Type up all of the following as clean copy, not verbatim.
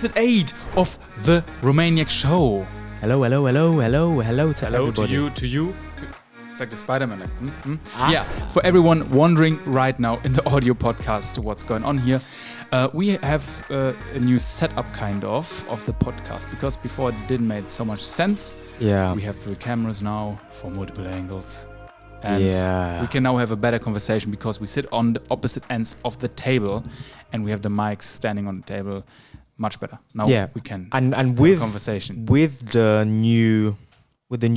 episode 8 of the Romaniac show. Hello to everybody. To you. It's like the Spider-Man. Yeah, for everyone wondering right now in the audio podcast what's going on here, we have a new setup kind of the podcast, because before it didn't make so much sense. Yeah. We have 3 cameras now for multiple angles. And Yeah. we can now have a better conversation because we sit on the opposite ends of the table and we have the mics standing on the table. Much better. Now we can and have with a conversation. With the new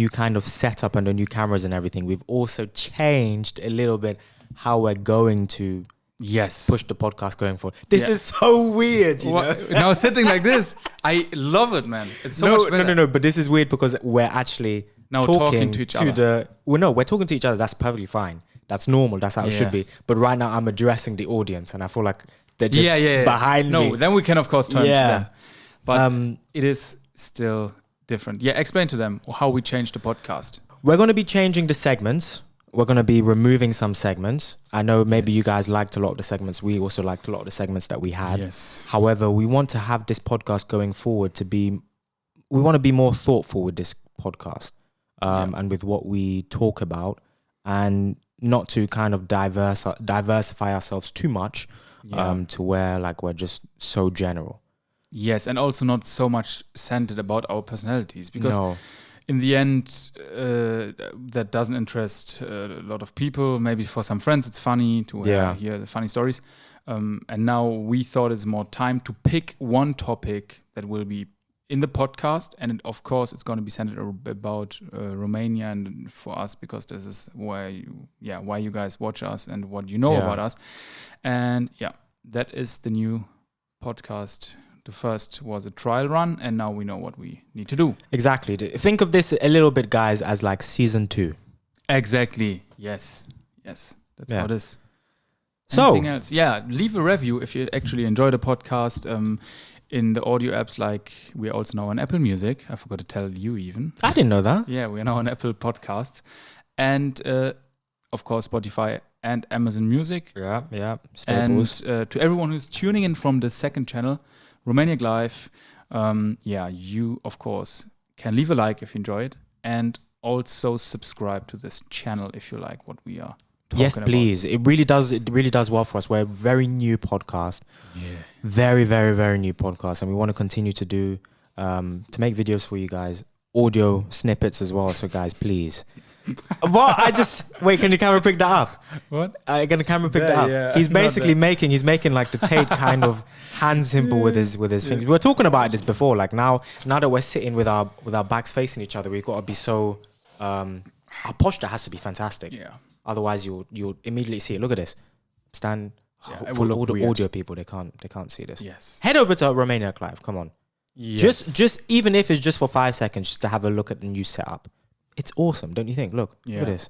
kind of setup and the new cameras and everything, we've also changed a little bit how we're going to push the podcast going forward. This is so weird, you know? Now sitting like this, I love it, man. It's so much better. No, but this is weird because we're actually now talking to each other. We're talking to each other. That's perfectly fine. That's normal. That's how it should be. But right now I'm addressing the audience and I feel like they're just behind me. No, then we can of course turn to them. But it is still different. Yeah, explain to them how we changed the podcast. We're going to be changing the segments. We're going to be removing some segments. I know maybe you guys liked a lot of the segments. We also liked a lot of the segments that we had. Yes. However, we want to have this podcast going forward we want to be more thoughtful with this podcast and with what we talk about, and not to kind of diversify ourselves too much to where like we're just so general. Yes, and also not so much centered about our personalities, because in the end, that doesn't interest a lot of people. Maybe for some friends it's funny to hear the funny stories. And now we thought it's more time to pick one topic that will be in the podcast. And of course, it's going to be centered about Romania and for us, because this is why you guys watch us and what you know about us. And that is the new podcast. The first was a trial run, and now we know what we need to do. Exactly. Think of this a little bit, guys, as like season 2. Exactly. Yes. That's how it is. So, anything else? Yeah, leave a review if you actually enjoy the podcast. In the audio apps, like we're also now on Apple Music. I forgot to tell you even. I didn't know that. Yeah, we're now on Apple Podcasts. And of course, Spotify and Amazon Music. Yeah. Staples. And to everyone who's tuning in from the second channel, Romaniac Live, you, of course, can leave a like if you enjoy it, and also subscribe to this channel if you like what we are talking about. Yes, please. It really does well for us. We're a very new podcast. Yeah. Very, very, very new podcast, and we want to continue to do, to make videos for you guys, audio snippets as well. So, guys, please. What? Wait, can the camera pick that up? What? Can the camera pick that up? Yeah, he's making like the Tate kind of hand symbol with his fingers. We were talking about this before. Like now that we're sitting with our backs facing each other, we've got to be so our posture has to be fantastic. Yeah. Otherwise you'll immediately see it. Look at this. Stand for all the audio people, they can't see this. Yes. Head over to Romaniac Live. Come on. Yes. Just even if it's just for 5 seconds, just to have a look at the new setup. It's awesome, don't you think? Look at this.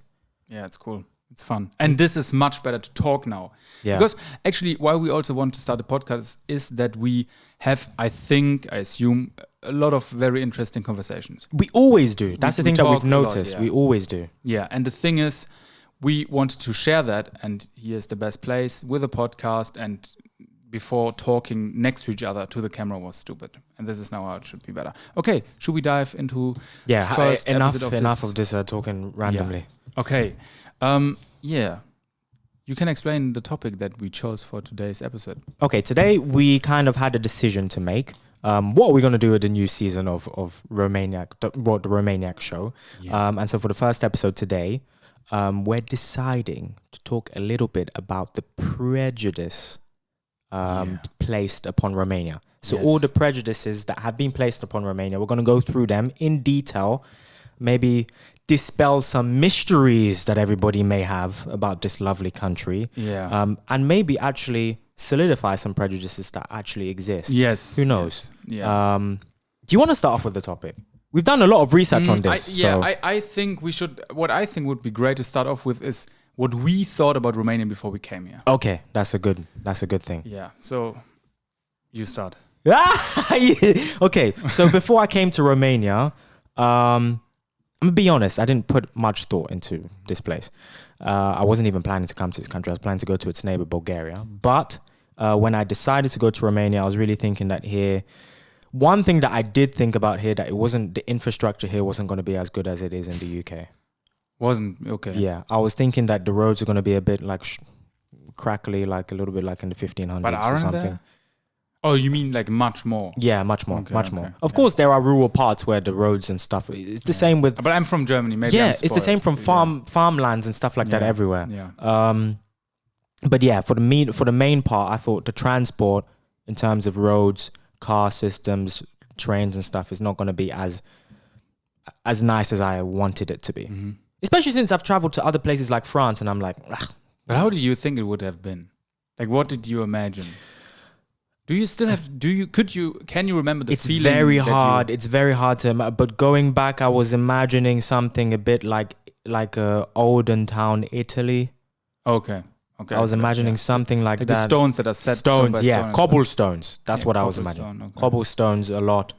Yeah, it's cool. It's fun. And this is much better to talk now. Yeah. Because actually, why we also want to start a podcast is that we have, I assume, a lot of very interesting conversations. We always do. That's the thing that we've noticed. We always do. Yeah, and the thing is, we wanted to share that, and here's the best place with a podcast, and before talking next to each other to the camera was stupid. And this is now how it should be better. Okay, should we dive into first enough of this talking randomly. Yeah. Okay. You can explain the topic that we chose for today's episode. Okay, today we kind of had a decision to make. What are we going to do with the new season of Romaniac, the Romaniac show? Yeah. And so for the first episode today, we're deciding to talk a little bit about the prejudice placed upon Romania. So all the prejudices that have been placed upon Romania, we're going to go through them in detail, maybe dispel some mysteries that everybody may have about this lovely country. Yeah. And maybe actually solidify some prejudices that actually exist. Yes. Who knows? Yes. Yeah. Do you want to start off with the topic? We've done a lot of research on this. I think we should. What I think would be great to start off with is what we thought about Romania before we came here. Okay, that's a good thing. Yeah. So you start. Okay. So before I came to Romania, I'm gonna be honest. I didn't put much thought into this place. I wasn't even planning to come to this country. I was planning to go to its neighbor, Bulgaria. But when I decided to go to Romania, I was really thinking that here one thing that I did think about here, that the infrastructure here wasn't going to be as good as it is in the UK. Wasn't okay. Yeah, I was thinking that the roads are going to be a bit like crackly, like a little bit like in the 1500s or something. There? Oh, you mean like much more? Yeah, much more. Of course, there are rural parts where the roads and stuff. It's the same with. But I'm from Germany. Maybe it's the same from farmlands and stuff like that everywhere. Yeah. But yeah, for the main part, I thought the transport in terms of roads, car systems, trains and stuff is not going to be as nice as I wanted it to be. Mm-hmm. Especially since I've traveled to other places like France, and I'm like, ugh. But how do you think it would have been? Like, what did you imagine? Do you still have? Can you remember the feeling? It's very hard. It's very hard to. But going back, I was imagining something a bit like olden town Italy. Okay. I was imagining something like that. The stones that are set. Stones, cobblestones. That's what I was imagining. Okay. Cobblestones a lot.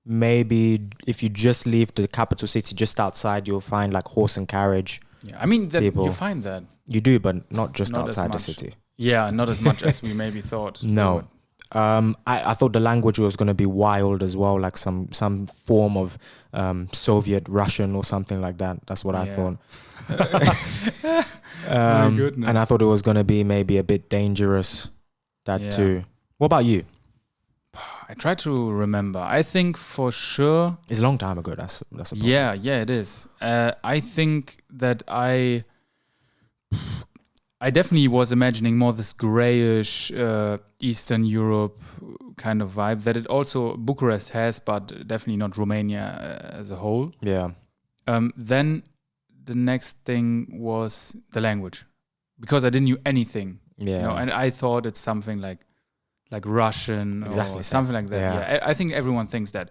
Maybe if you just leave the capital city, just outside, you'll find like horse and carriage. Yeah, I mean you find that. You do, but not just outside the city. Yeah, not as much as we maybe thought. No. I thought the language was going to be wild as well, like some form of Soviet Russian or something like that. That's what I thought. My goodness. And I thought it was going to be maybe a bit dangerous. That too. What about you? I try to remember. I think for sure. It's a long time ago. That's a problem. Yeah, it is. I think that I definitely was imagining more this grayish Eastern Europe kind of vibe that it also Bucharest has, but definitely not Romania as a whole. Yeah. Then the next thing was the language, because I didn't know anything. Yeah. And I thought it's something like Russian or something like that. Yeah. I think everyone thinks that.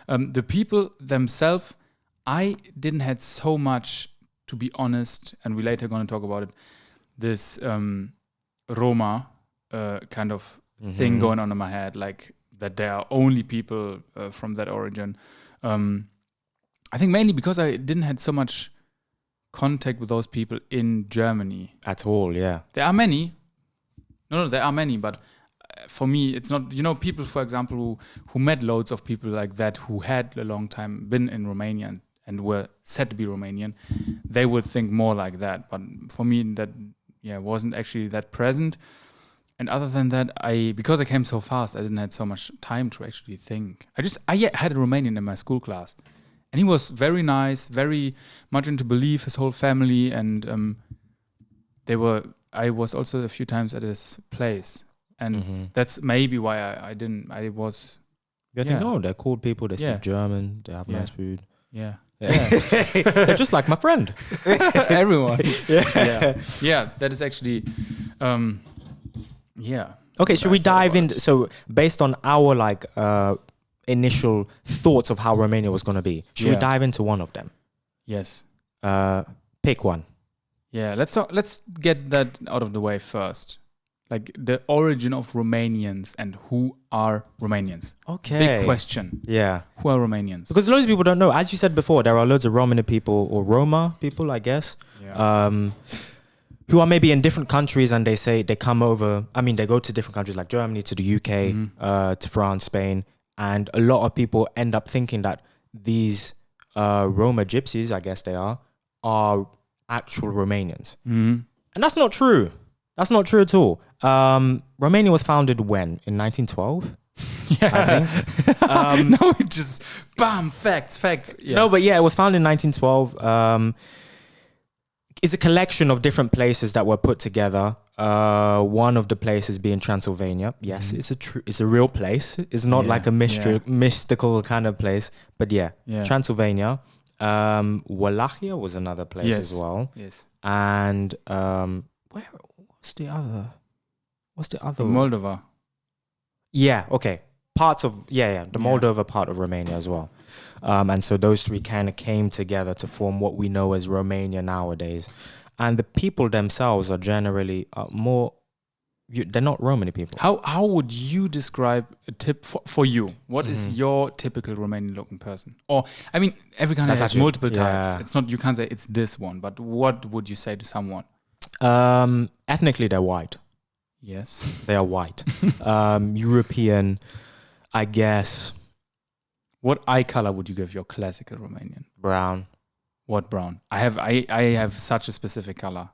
The people themselves, I didn't had so much, to be honest, and we later going to talk about it, this Roma kind of thing going on in my head, like that there are only people from that origin. I think mainly because I didn't had so much contact with those people in Germany. At all, yeah. There are many. No, there are many, but for me, it's not, people, for example, who met loads of people like that who had a long time been in Romania and were said to be Romanian, they would think more like that. But for me, that wasn't actually that present. And other than that, because I came so fast, I didn't have so much time to actually think. I had a Romanian in my school class, and he was very nice, very much into belief, his whole family, and I was also a few times at his place, and that's maybe why I didn't. I was. They're cool people. They speak German. They have nice food. Yeah. They're just like my friend. Everyone. Yeah. That is actually. Okay, should we dive in? So, based on our initial thoughts of how Romania was going to be, should we dive into one of them? Yes. Pick one. Yeah, let's get that out of the way first. Like the origin of Romanians and who are Romanians. Okay. Big question. Yeah. Who are Romanians? Because loads of people don't know. As you said before, there are loads of Romani people or Roma people, I guess, who are maybe in different countries, and they come over. I mean, they go to different countries like Germany, to the UK, to France, Spain. And a lot of people end up thinking that these Roma gypsies, I guess they are actual Romanians. Mm-hmm. And that's not true. That's not true at all. Romania was founded when? In 1912? Yeah. I think. No, just bam, facts. Yeah. No, but it was founded in 1912. It's a collection of different places that were put together. One of the places being Transylvania. Yes, it's a real place. It's not like a mystical kind of place. But Transylvania. Wallachia was another place as well. Yes. And what's the other? Moldova. Yeah, okay. Parts of the Moldova part of Romania as well. And so those three kind of came together to form what we know as Romania nowadays. And the people themselves are generally more. They're not Romani people. How would you describe a tip for you? What is your typical Romanian looking person? Or I mean, every country has multiple types. It's not, you can't say it's this one. But what would you say to someone? Ethnically, they're white. Yes, they are white. European. I guess What eye color would you give your classical Romanian? brown. What brown? I have such a specific color.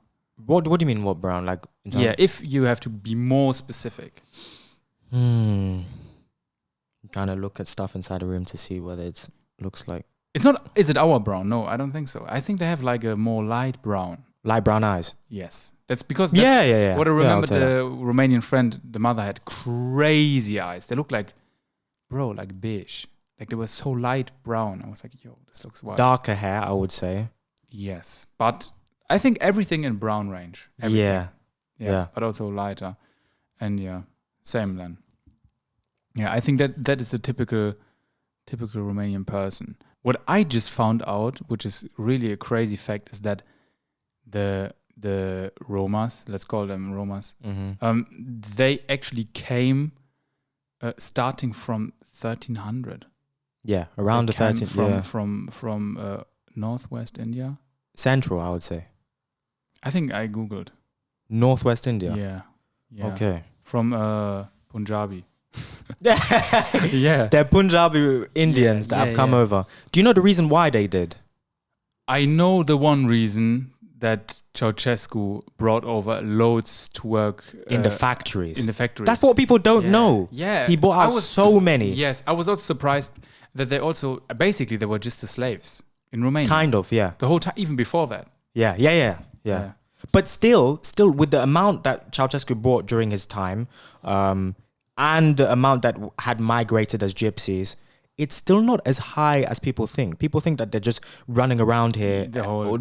What do you mean? What brown? Like if you have to be more specific. I'm trying to look at stuff inside the room to see whether it looks like. It's not. Is it our brown? No, I don't think so. I think they have like a more light brown. Light brown eyes. Yes, that's because that's what I remember. The Romanian friend, the mother had crazy eyes. They looked like, like beige. Like they were so light brown. I was like, yo, this looks wild. Darker hair, I would say. Yes, but I think everything in brown range. Everything. Yeah. But also lighter, and same then. Yeah, I think that is a typical Romanian person. What I just found out, which is really a crazy fact, is that the Romas, let's call them Romas, they actually came starting from 1300. Yeah, around the 13th. From northwest India. Central, I would say. I think I googled. Northwest India. Yeah. Okay. From Punjabi. They're Punjabi Indians that have come over. Do you know the reason why they did? I know the one reason, that Ceausescu brought over loads to work in the factories. That's what people don't know. Yeah, he brought out so many. Yes, I was also surprised that they also basically they were just the slaves in Romania. Kind of, yeah. The whole time, even before that. Yeah. But still, with the amount that Ceausescu brought during his time, and the amount that had migrated as gypsies, it's still not as high as people think. People think that they're just running around here. The whole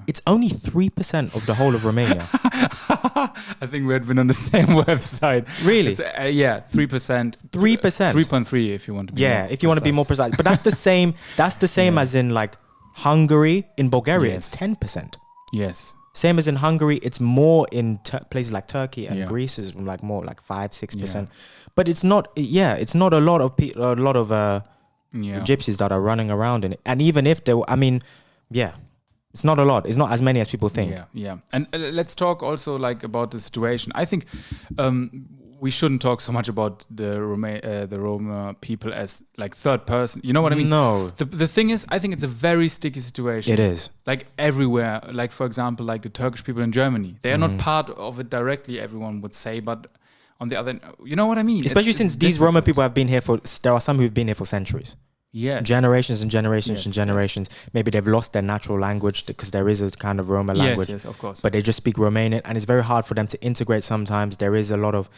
It's only 3% of the whole of Romania. I think we had been on the same website. Really? 3%. 3%. 3.3 if you want to be if you want to be more precise. But that's the same. That's the same as in like Hungary. In Bulgaria, it's 10%. Yes. Same as in Hungary, it's more in places like Turkey and Greece is like more like 5-6%. But it's not. It's not a lot of gypsies that are running around in it. And even if it's not a lot. It's not as many as people think. Yeah. And let's talk also like about the situation. I think we shouldn't talk so much about the Roma people as like third person. You know what I mean? No. The thing is, I think it's a very sticky situation. It is. Like everywhere. Like for example, like the Turkish people in Germany. They are not part of it directly, everyone would say, but on the other, you know what I mean? Especially since these Roma people have been here there are some who've been here for centuries. Yes. Generations and generations and generations. Yes. Maybe they've lost their natural language because there is a kind of Roma language. Yes, of course. But they just speak Romanian, and it's very hard for them to integrate sometimes. There is a lot of,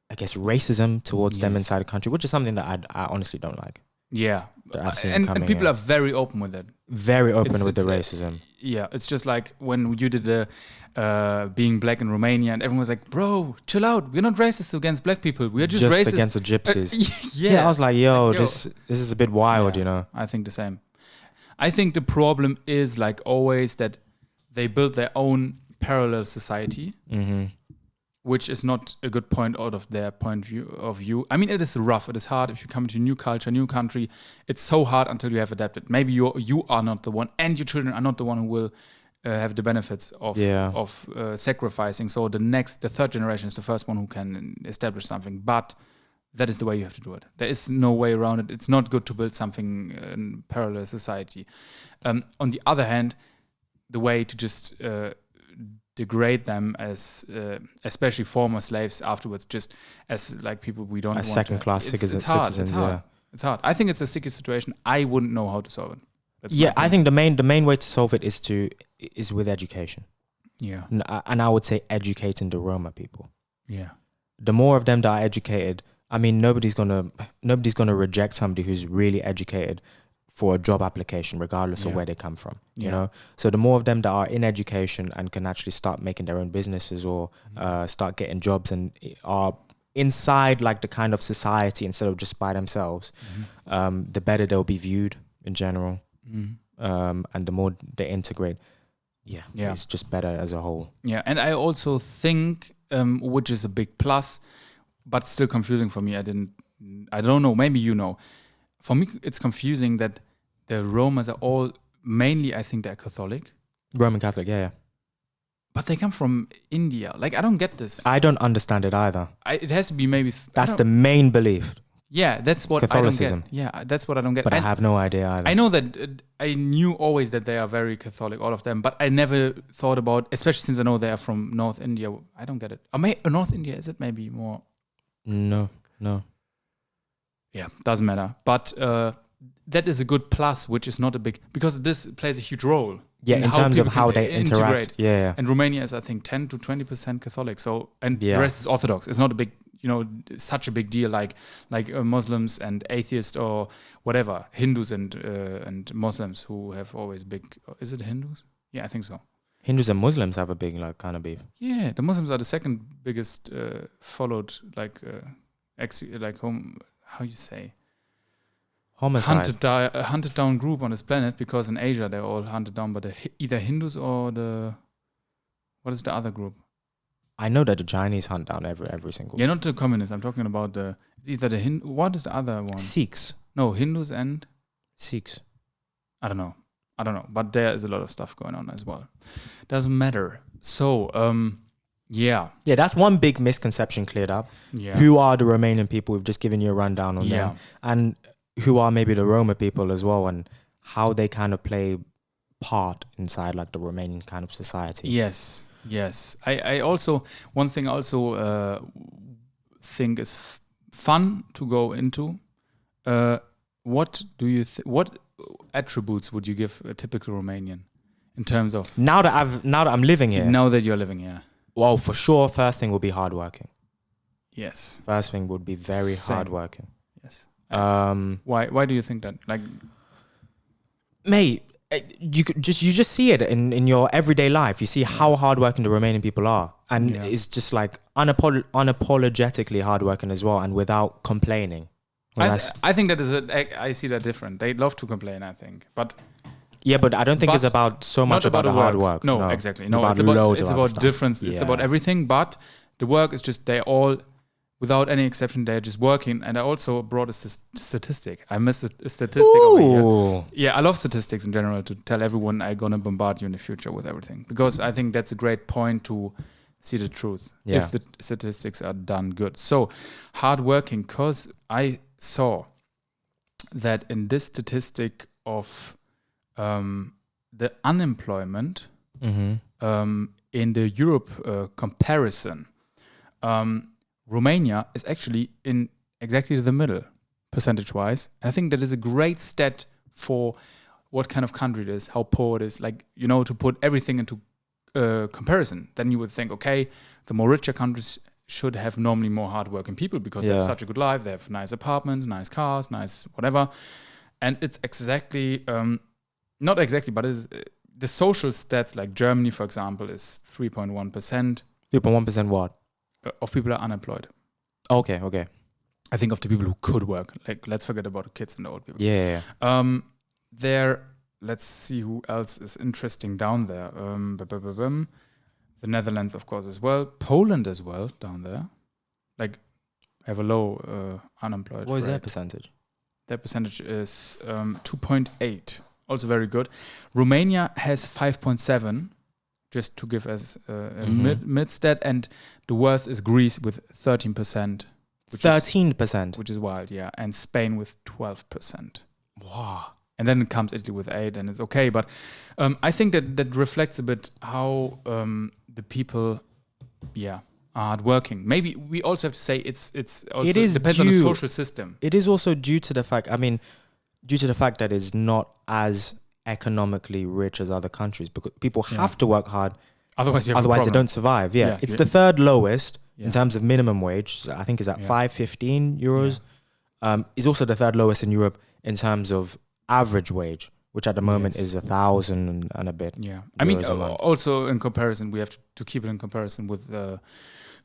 racism towards them inside the country, which is something that I honestly don't like. Yeah. And people are very open with it. Very open with the racism. It's just like when you did the being black in Romania, and everyone was like, bro, chill out. We're not racist against black people. We're just racist against the gypsies. I was like, this is a bit wild, you know. I think the same. I think the problem is like always that they build their own parallel society, which is not a good point out of their point of view. I mean, it is rough. It is hard if you come to a new culture, new country. It's so hard until you have adapted. Maybe you are not the one, and your children are not the one who will have the benefits of sacrificing. So the third generation is the first one who can establish something. But that is the way you have to do it. There is no way around it. It's not good to build something in parallel society. On the other hand, the way to just degrade them as especially former slaves afterwards, just as like people we don't as want second-class citizens. It's hard. I think it's a sticky situation. I wouldn't know how to solve it. I think the main way to solve it is with education. Yeah. And I would say educating the Roma people. Yeah. The more of them that are educated, I mean, nobody's gonna reject somebody who's really educated for a job application, regardless of where they come from. You know, so the more of them that are in education and can actually start making their own businesses or start getting jobs and are inside like the kind of society instead of just by themselves, the better they'll be viewed in general. And the more they integrate, it's just better as a whole. Yeah, and I also think, which is a big plus, but still confusing for me. I don't know. Maybe you know. For me, it's confusing that the Romas are all mainly, I think, they're Catholic. Roman Catholic, yeah. But they come from India. Like, I don't get this. I don't understand it either. It has to be maybe. That's the main belief. Yeah, that's what Catholicism. I don't get. Yeah, that's what I don't get. But I have no idea either. I know that I knew always that they are very Catholic, all of them, but I never thought about, especially since I know they are from North India. I don't get it. North India, is it maybe more? No. Yeah, doesn't matter. But that is a good plus, which is not a big, because this plays a huge role. Yeah, in terms of how they interact. Yeah. And Romania is, I think, 10 to 20% Catholic. So, and the rest is Orthodox. It's not a big, such a big deal like Muslims and atheists or whatever, Hindus and Muslims who have always big. Is it Hindus? Yeah, I think so. Hindus and Muslims have a big kind of beef. Yeah, the Muslims are the second biggest followed how you say, homicide, hunted down group on this planet, because in Asia they're all hunted down by either Hindus or what is the other group? I know that the Chinese hunt down every single. Yeah, not the communists. I'm talking about either the Hindu. What is the other one? Sikhs. No, Hindus and Sikhs. I don't know, but there is a lot of stuff going on as well. Doesn't matter. So, yeah, that's one big misconception cleared up. Yeah. Who are the Romanian people? We've just given you a rundown on them, and who are maybe the Roma people as well, and how they kind of play part inside like the Romanian kind of society. Yes. I also, one thing also think is fun to go into. What do you what attributes would you give a typical Romanian in terms of now that I'm living here? Now that you're living here. Well, for sure, first thing would be hardworking. Yes. First thing would be very hardworking. Yes. Why do you think that? Like, mate, you just see it in your everyday life. You see how hardworking the Romanian people are, and it's just like unapologetically hardworking as well, and without complaining. I think that is I see that different. They love to complain, I think, but. Yeah, but I don't think it's about so much about the hard work. No, exactly. No, it's about difference. It's about everything. But the work is just, they all, without any exception, they're just working. And I also brought a statistic. I missed a statistic over here. Yeah, I love statistics in general, to tell everyone I'm going to bombard you in the future with everything. Because I think that's a great point to see the truth. Yeah. If the statistics are done good. So, hardworking, because I saw that in this statistic of the unemployment in the Europe comparison, Romania is actually in exactly the middle percentage-wise. And I think that is a great stat for what kind of country it is, how poor it is. Like, to put everything into comparison, then you would think, okay, the more richer countries should have normally more hardworking people because they have such a good life. They have nice apartments, nice cars, nice whatever. And it's exactly... not exactly, but the social stats, like Germany, for example, is 3.1%. 3.1% what? Of people are unemployed. Okay. I think of the people who could work. Like, let's forget about the kids and the old people. Yeah. Let's see who else is interesting down there. The Netherlands, of course, as well. Poland as well, down there. Like, have a low unemployed What is rate. their percentage? Their percentage is 2.8. Also very good. Romania has 5.7, just to give us a mid stat, and the worst is Greece with 13%. 13%? Which is wild, yeah. And Spain with 12%. Wow. And then it comes Italy with 8, and it's okay. But I think that reflects a bit how the people, are hardworking. Maybe we also have to say it depends on the social system. It is also due to the fact, that it's not as economically rich as other countries, because people have to work hard. Otherwise they don't survive. Yeah. It's the third lowest in terms of minimum wage. I think is at 5.15 euros. Is also the third lowest in Europe in terms of average wage, which at the moment is 1,000 and a bit. Yeah. I mean, also in comparison, we have to keep it in comparison with the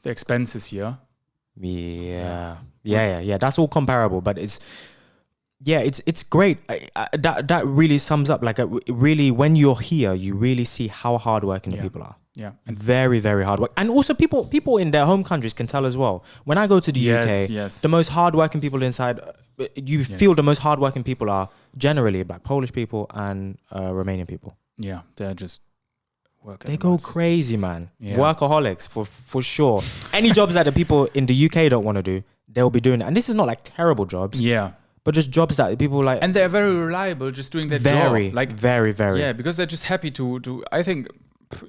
expenses here. Yeah. That's all comparable, but it's great. That really sums up, like, really, when you're here, you really see how hardworking the people are. Yeah. And very, very hard work. And also people in their home countries can tell as well. When I go to the UK, the most hardworking people inside, you feel the most hardworking people are generally Black Polish people and Romanian people. Yeah, they're just working. They go crazy, man. Yeah. Workaholics, for sure. Any jobs that the people in the UK don't want to do, they'll be doing it. And this is not like terrible jobs. Yeah. But just jobs that people like. And they're very reliable just doing their job. Like very. Yeah, because they're just happy to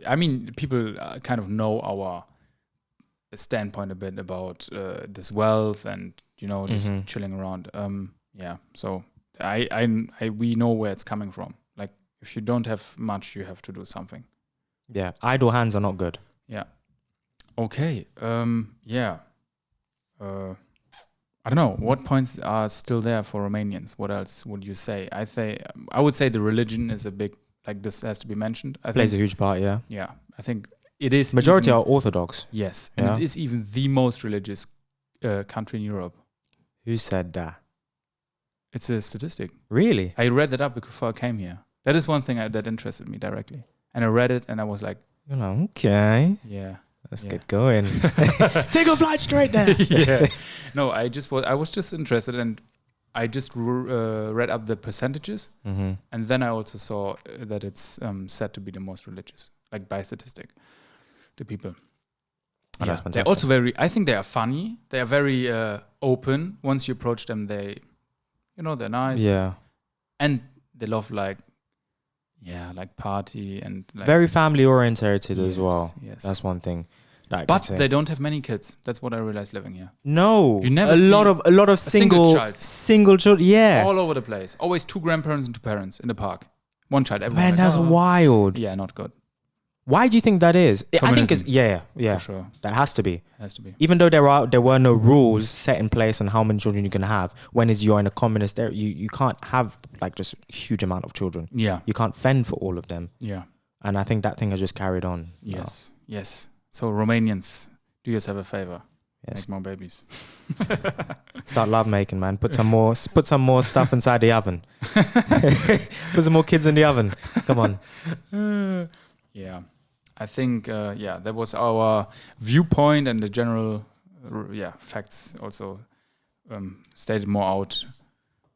I mean, people kind of know our standpoint a bit about this wealth and, just chilling around. Yeah, so we know where it's coming from. Like, if you don't have much, you have to do something. Yeah, idle hands are not good. Yeah. Okay. Yeah. I don't know. What points are still there for Romanians? What else would you say? I would say the religion is a big, like, this has to be mentioned. Plays a huge part, yeah. Yeah. I think it is. Majority are Orthodox. Yes. And it is even the most religious country in Europe. Who said that? It's a statistic. Really? I read that up before I came here. That is one thing that interested me directly. And I read it and I was like, okay. Yeah. Let's get going. Take a flight straight there. Yeah. No, I was just interested, and I just read up the percentages, and then I also saw that it's said to be the most religious, like by statistic, the people. Oh, that's fantastic. They're also very. I think they are funny. They are very open. Once you approach them, they're nice. Yeah. And they love like party and like, very family oriented as well. Yes, that's one thing. But they don't have many kids. That's what I realized living here. No, you never a lot of single children. Yeah, all over the place. Always 2 grandparents and 2 parents in the park. One child. Everyone. Man, that's wild. Yeah, not good. Why do you think that is? I think it's yeah. For sure. That has to be. Has to be. Even though there were no rules set in place on how many children you can have. When you're in a communist area, you can't have like just a huge amount of children. Yeah. You can't fend for all of them. Yeah. And I think that thing has just carried on. Yes. Yes. So Romanians, do yourself a favor. Yes. Make more babies. Start love making, man. Put some more stuff inside the oven. Put some more kids in the oven. Come on. Yeah. I think, that was our viewpoint, and the general, facts also stated more out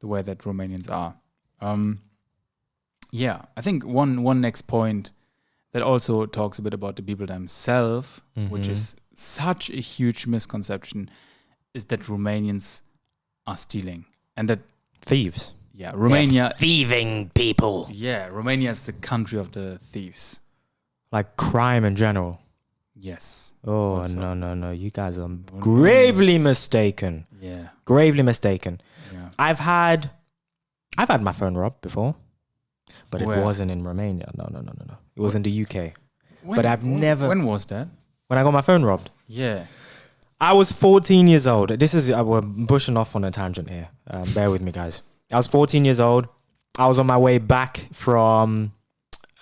the way that Romanians are. I think one next point that also talks a bit about the people themselves, which is such a huge misconception, is that Romanians are stealing and that thieves. Yeah, Romania. They're thieving people. Yeah, Romania is the country of the thieves. Like crime in general. Yes. Oh, also. No. You guys are gravely mistaken. Yeah. Gravely mistaken. Yeah. I've had my phone robbed before. But it wasn't in Romania. No. It was in the UK. But I've never... When was that? When I got my phone robbed. Yeah. I was 14 years old. We're pushing off on a tangent here. Bear with me, guys. I was 14 years old. I was on my way back from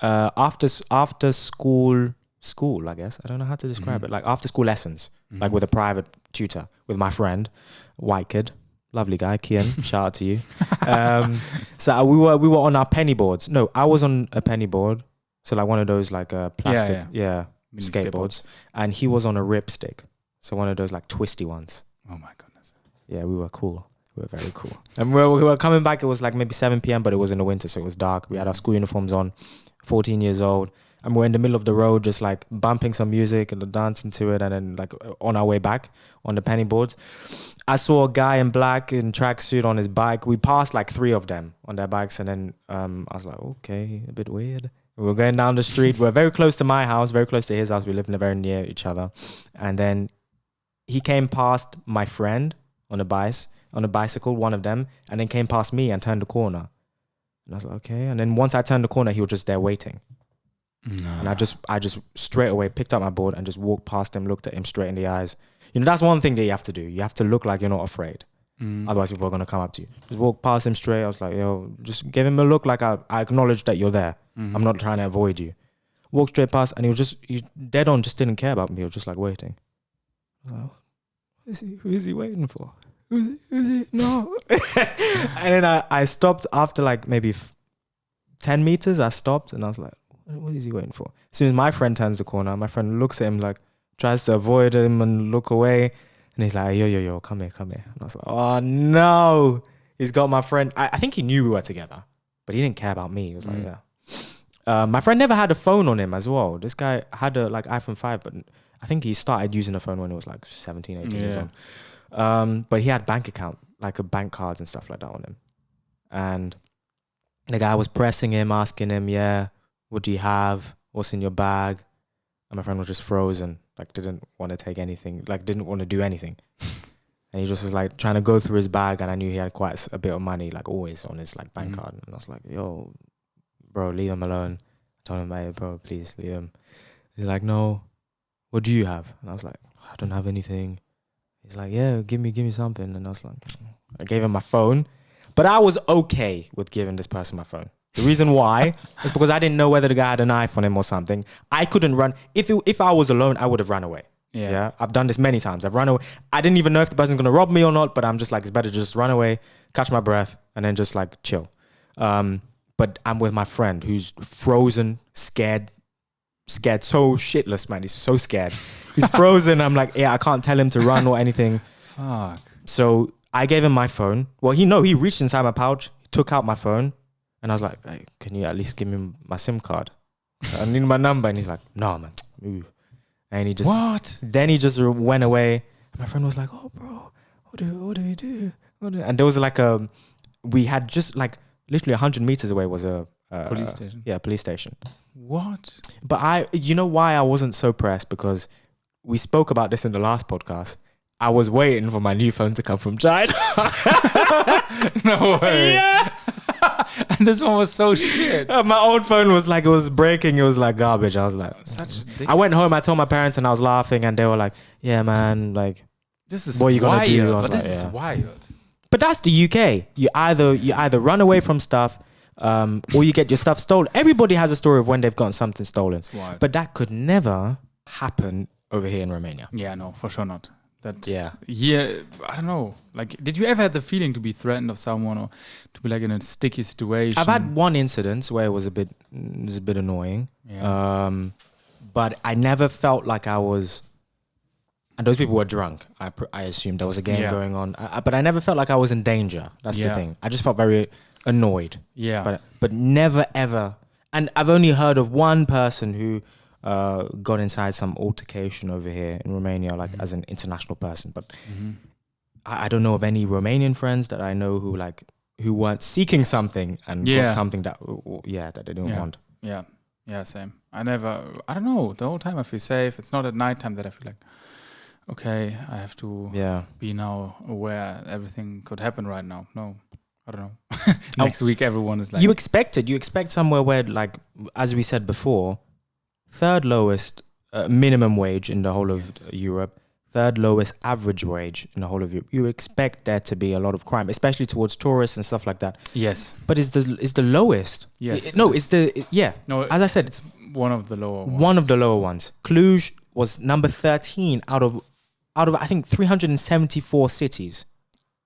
after school, I guess. I don't know how to describe it. Like after school lessons, like with a private tutor, with my friend, white kid. Lovely guy, Kian. Shout out to you. So we were on our penny boards. No, I was on a penny board. So like one of those like plastic, skateboards. And he was on a ripstick. So one of those like twisty ones. Oh my goodness. Yeah, we were cool. We were very cool. And we were coming back. It was like maybe 7 p.m., but it was in the winter, so it was dark. We had our school uniforms on, 14 years old. And we're in the middle of the road, just like bumping some music and dancing to it. And then like on our way back on the penny boards, I saw a guy in black in tracksuit on his bike. We passed like 3 of them on their bikes. And then I was like, okay, a bit weird. We were going down the street. We're very close to my house, very close to his house. We lived very near each other. And then he came past my friend on a bicycle, one of them, and then came past me and turned the corner. And I was like, okay. And then once I turned the corner, he was just there waiting. No. And I just straight away picked up my board and just walked past him, looked at him straight in the eyes. That's one thing that you have to do. You have to look like you're not afraid. Otherwise, people are going to come up to you. Just walk past him straight. I was like, yo, just give him a look like I acknowledge that you're there. I'm not trying to avoid you. Walked straight past, and he dead on just didn't care about me. He was just like waiting. I was like, who is he waiting for? Who's he? No. And then I stopped after like maybe 10 meters. I stopped and I was like, what is he waiting for? As soon as my friend turns the corner, my friend looks at him like, tries to avoid him and look away. And he's like, yo, come here. And I was like, oh no, he's got my friend. I think he knew we were together, but he didn't care about me. He was like, yeah. My friend never had a phone on him as well. This guy had a like iPhone 5, but I think he started using a phone when he was like 17, 18 years But he had bank account, like a bank cards and stuff like that on him. And the guy was pressing him, asking him, yeah, what do you have? What's in your bag? And my friend was just frozen, like didn't want to take anything, like didn't want to do anything. And he just was like trying to go through his bag, and I knew he had quite a bit of money, like always on his like bank card. And I was like, yo, bro, leave him alone. I told him, hey, bro, please leave him. He's like, no, what do you have? And I was like, I don't have anything. He's like, yeah, give me something. And I was like, I gave him my phone, but I was okay with giving this person my phone. The reason why is because I didn't know whether the guy had a knife on him or something. I couldn't run. If I was alone, I would have run away. Yeah. I've done this many times. I've run away. I didn't even know if the person's going to rob me or not, but I'm just like, it's better to just run away, catch my breath, and then just like chill. But I'm with my friend who's frozen, scared so shitless, man. He's so scared. He's frozen. I'm like, yeah, I can't tell him to run or anything. Fuck. So I gave him my phone. Well, he reached inside my pouch, took out my phone, and I was like, hey, can you at least give me my SIM card? I need my number. And he's like, no, man. Ooh. And he just... What? Then he just went away. And my friend was like, oh, bro, what do we do? And there was like we had just like literally 100 meters away was a... police station? Yeah, police station. What? But you know why I wasn't so pressed? Because we spoke about this in the last podcast. I was waiting for my new phone to come from China. No way. Yeah. And this one was so shit. My old phone was like, it was breaking. It was like garbage. I was like, I went home. I told my parents and I was laughing and they were like, yeah, man, like, this is what are you going to do? But this is wild. But that's the UK. You either run away from stuff or you get your stuff stolen. Everybody has a story of when they've gotten something stolen. But that could never happen over here in Romania. Yeah, no, for sure not. Yeah, I don't know. Like, did you ever have the feeling to be threatened of someone or to be like in a sticky situation? I've had one incident where it was a bit annoying. Yeah. But I never felt like I was, and those people were drunk. I assumed there was a game going on. But I never felt like I was in danger. That's the thing. I just felt very annoyed. Yeah. But never ever. And I've only heard of one person who got inside some altercation over here in Romania, like as an international person. But I don't know of any Romanian friends that I know who weren't seeking something and got something that they didn't want. Yeah, same. I don't know. The whole time I feel safe. It's not at nighttime that I feel like, okay, I have to be now aware everything could happen right now. No, I don't know. Next week everyone is like... You expect somewhere where, like, as we said before, third lowest minimum wage in the whole of Europe, third lowest average wage in the whole of Europe. You expect there to be a lot of crime, especially towards tourists and stuff like that. Yes. But it's the lowest. Yes. No, it's as I said, it's one of the lower ones. One of the lower ones. Cluj was number 13 out of I think 374 cities.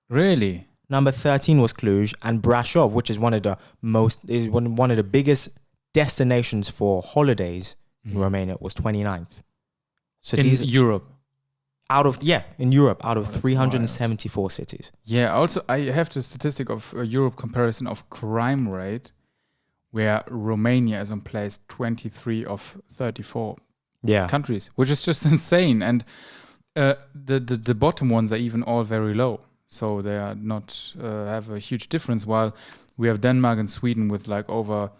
Really? Number 13 was Cluj, and Brasov, which is one of the biggest destinations for holidays in Romania, was 29th. So in Europe. In Europe, out of 374 cities. Yeah, also I have the statistic of Europe comparison of crime rate, where Romania is on place 23 of 34 countries, which is just insane. And the bottom ones are even all very low. So they are not have a huge difference, while we have Denmark and Sweden with like over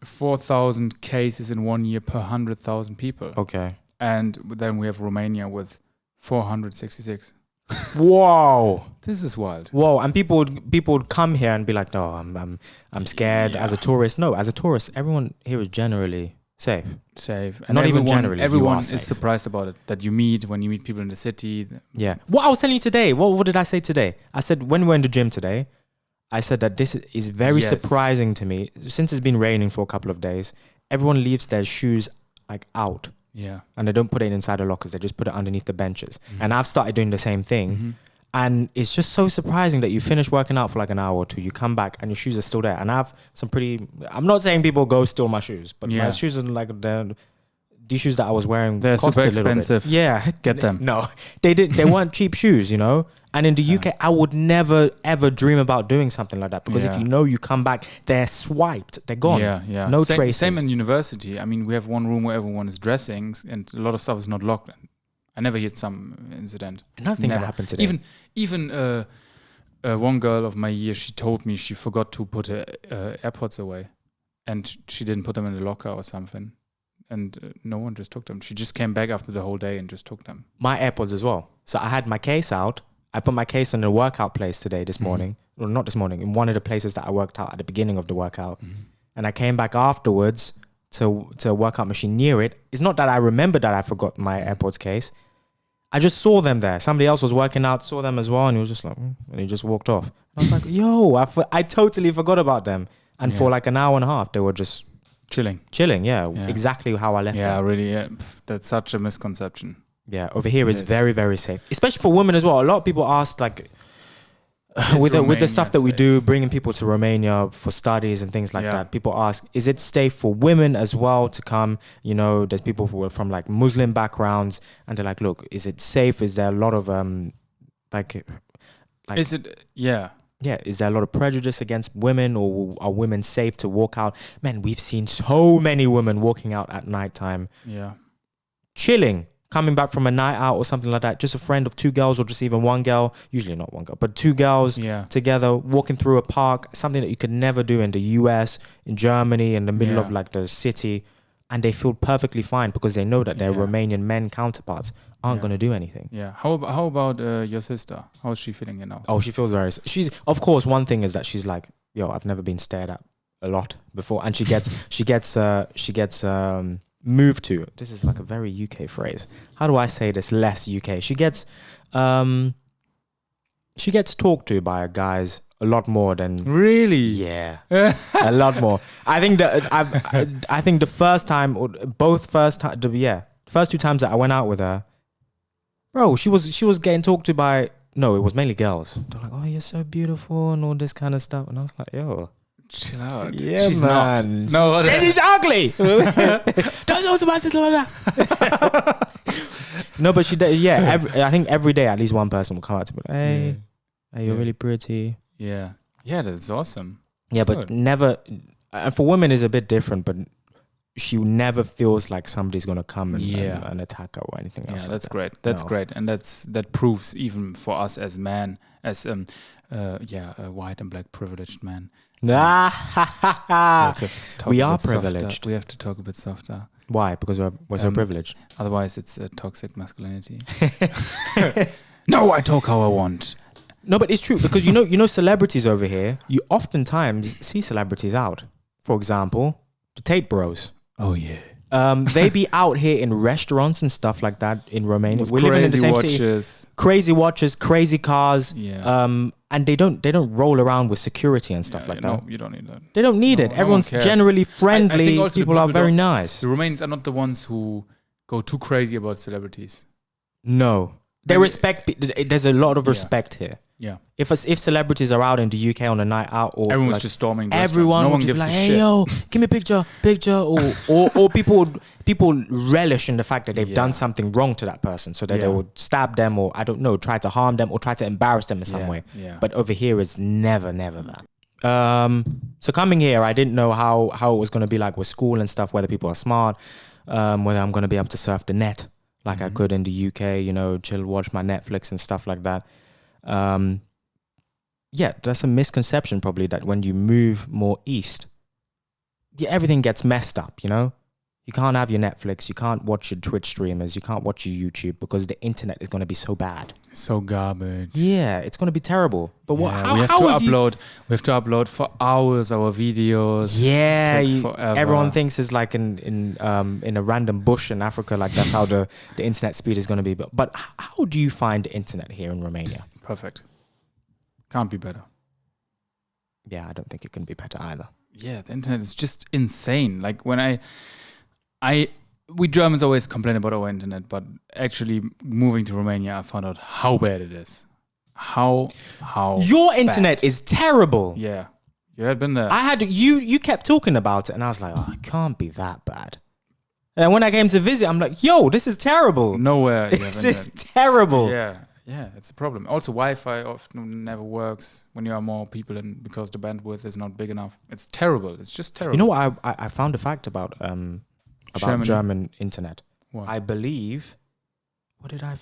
4,000 cases in 1 year per 100,000 people. Okay. And then we have Romania with 466. Wow. This is wild. Whoa. And people would come here and be like, no, I'm scared as a tourist. No, as a tourist, everyone here is generally safe. And not even generally. Everyone is surprised about it, that you meet when you meet people in the city. Yeah. What I was telling you today, what did I say today? I said when we were in the gym today, I said that this is very surprising to me. Since it's been raining for a couple of days, everyone leaves their shoes like out. Yeah. And they don't put it inside the lockers. They just put it underneath the benches. And I've started doing the same thing. And it's just so surprising that you finish working out for like an hour or two, you come back and your shoes are still there. And I have I'm not saying people go steal my shoes, but my shoes are like these shoes that I was wearing. They're cost super a little expensive. Bit. Yeah. Get them. No, they weren't cheap shoes, you know? And in the UK, I would never, ever dream about doing something like that. Because if you come back, they're swiped. They're gone. Yeah. No traces. Same in university. I mean, we have one room where everyone is dressing and a lot of stuff is not locked. I never heard some incident. Another thing that happened today. Even one girl of my year, she told me she forgot to put her AirPods away, and she didn't put them in the locker or something, and no one just took them. She just came back after the whole day and just took them. My AirPods as well. So I had my case out. I put my case in a workout place today, this morning. Well, not this morning, in one of the places that I worked out at the beginning of the workout. And I came back afterwards to a workout machine near it. It's not that I remember that I forgot my AirPods case. I just saw them there. Somebody else was working out, saw them as well, and he was just like, and he just walked off. I was like, yo, I totally forgot about them. And for like an hour and a half, they were just chilling. Yeah. Exactly how I left them. Yeah, really. Yeah. That's such a misconception. Yeah, over here is very, very safe, especially for women as well. A lot of people ask, like, with the stuff that we do, bringing people to Romania for studies and things like that. People ask, is it safe for women as well to come? You know, there's people who are from like Muslim backgrounds, and they're like, look, is it safe? Is there a lot of is it? Yeah. Yeah, is there a lot of prejudice against women, or are women safe to walk out? Man, we've seen so many women walking out at nighttime. Yeah. Chilling. Coming back from a night out or something like that, just a friend of two girls or just even one girl, usually not one girl, but two girls together walking through a park, something that you could never do in the US, in Germany, in the middle of like the city. And they feel perfectly fine because they know that their Romanian men counterparts aren't going to do anything. Yeah. How about your sister? How's she feeling now? Oh, she feels she's, of course, one thing is that she's like, yo, I've never been stared at a lot before. And she gets moved to, this is like a very UK phrase. How do I say this less UK? She gets talked to by guys a lot more than really. Yeah, a lot more. I think that I think the first time or first two times that I went out with her, bro, she was getting talked to by it was mainly girls. They're like, oh, you're so beautiful and all this kind of stuff, and I was like, yo. Chill out. Yeah, she's man. Not. No, and she's ugly. Don't know about sister like that. No, but she does. Yeah, I think every day at least one person will come out to me. Hey, you're really pretty. Yeah, that's awesome. Yeah, that's but good. never. And for women, is a bit different. But she never feels like somebody's gonna come and attack her or anything else. Yeah, that's great. That's great, and that proves even for us as men, as a white and black privileged man. We are privileged. We have to talk a bit softer. Why? Because we're so privileged. Otherwise, it's a toxic masculinity. No, I talk how I want. No, but it's true because you know celebrities over here. You oftentimes see celebrities out. For example, the Tate Bros. Oh yeah. They be out here in restaurants and stuff like that in Romania. We're living in the same city. Crazy watches, crazy cars. Yeah. And they don't roll around with security and stuff like that. No, you don't need that. They don't need it. Everyone's generally friendly. I people are very nice. The Romanians are not the ones who go too crazy about celebrities. No. They respect. There's a lot of respect here. Yeah. If celebrities are out in the UK on a night out, or everyone's just storming. Everyone no would be like, "Hey, yo, give me a picture," or people relish in the fact that they've done something wrong to that person, so that they would stab them, or I don't know, try to harm them, or try to embarrass them in some way. Yeah. But over here, it's never that. So coming here, I didn't know how it was going to be like with school and stuff, whether people are smart, whether I'm going to be able to surf the net like I could in the UK, chill, watch my Netflix and stuff like that. That's a misconception probably that when you move more east, everything gets messed up, You can't have your Netflix, you can't watch your Twitch streamers, you can't watch your YouTube because the internet is going to be so bad. So garbage. Yeah, it's going to be terrible. But we have to upload for hours our videos. Yeah, it takes forever. Everyone thinks it's like in a random bush in Africa, like that's how the internet speed is going to be. But how do you find the internet here in Romania? Perfect. Can't be better. Yeah, I don't think it can be better either. Yeah, the internet is just insane. Like when we Germans always complain about our internet, but actually moving to Romania, I found out how bad it is. How your internet is terrible. Yeah, you had been there. I had you kept talking about it, and I was like, oh, it can't be that bad. And when I came to visit, I'm like, yo, this is terrible. Nowhere. This is terrible. Yeah, it's a problem. Also, Wi-Fi often never works when you are more people in because the bandwidth is not big enough. It's terrible. It's just terrible. You know what? I found a fact about German internet. What? I believe What did I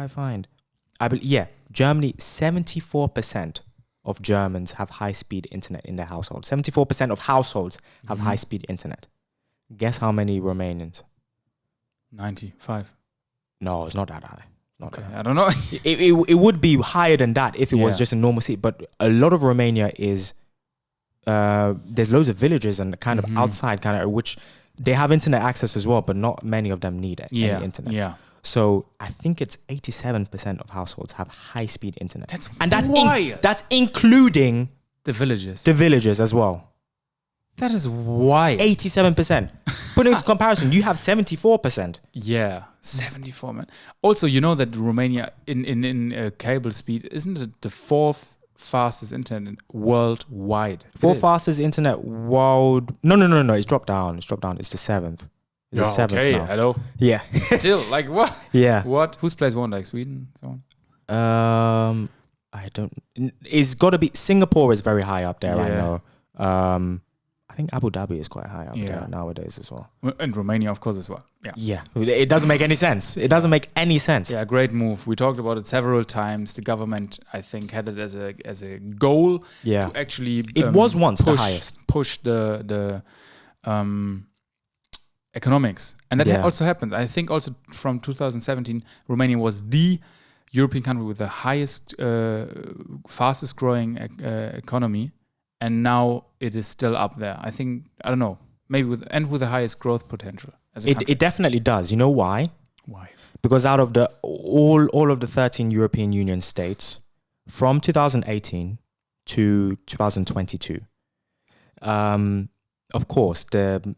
find? Germany, 74% of Germans have high-speed internet in their household. 74% of households have high-speed internet. Guess how many Romanians? 95. No, it's not that high. I don't know. It would be higher than that if it was just a normal city. But a lot of Romania is there's loads of villages and kind of outside which they have internet access as well, but not many of them need any internet. Yeah. So I think it's 87% of households have high-speed internet. That's wild. That's including the villages. The villages as well. That is wild. 87%. Put it into comparison, you have 74%. Yeah, 74, man. Also, you know that Romania in cable speed, isn't it the fourth fastest internet worldwide? Fourth fastest internet world? No. It's dropped down. It's the seventh. It's the seventh okay, now. Hello. Yeah. Still, like what? Yeah. What? Whose place won? Like Sweden? So on? I don't. It's got to be. Singapore is very high up there. Yeah. I know. I think Abu Dhabi is quite high up there nowadays as well. And Romania, of course, as well. Yeah. It doesn't make any sense. It doesn't make any sense. Yeah, great move. We talked about it several times. The government, I think, had it as a goal to actually it was once the highest. Push the economics. And that also happened. I think also from 2017, Romania was the European country with the highest, fastest growing economy. And now it is still up there. I think, I don't know, maybe with the highest growth potential as a country. It definitely does. You know why? Why? Because out of the all of the 13 European Union states, from 2018 to 2022, of course, the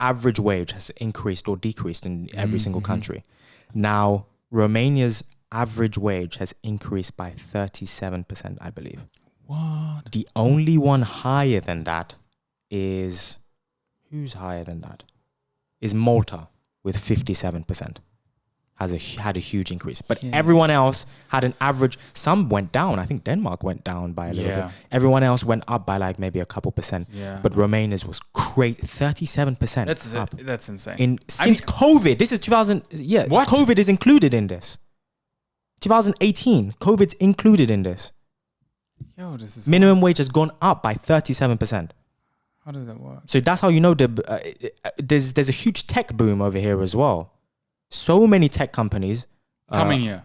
average wage has increased or decreased in every single country. Now, Romania's average wage has increased by 37%, I believe. What? The only one higher than that is... Who's higher than that? Is Malta with 57%. Had a huge increase. But everyone else had an average... Some went down. I think Denmark went down by a little bit. Everyone else went up by like maybe a couple percent. Yeah. But Romania's was great. 37% up. That's insane. Since COVID. This is 2000... Yeah. What? COVID is included in this. 2018. COVID's included in this. Yo, this is minimum wage has gone up by 37%. How does that work? So that's how you know there's a huge tech boom over here as well. So many tech companies coming here.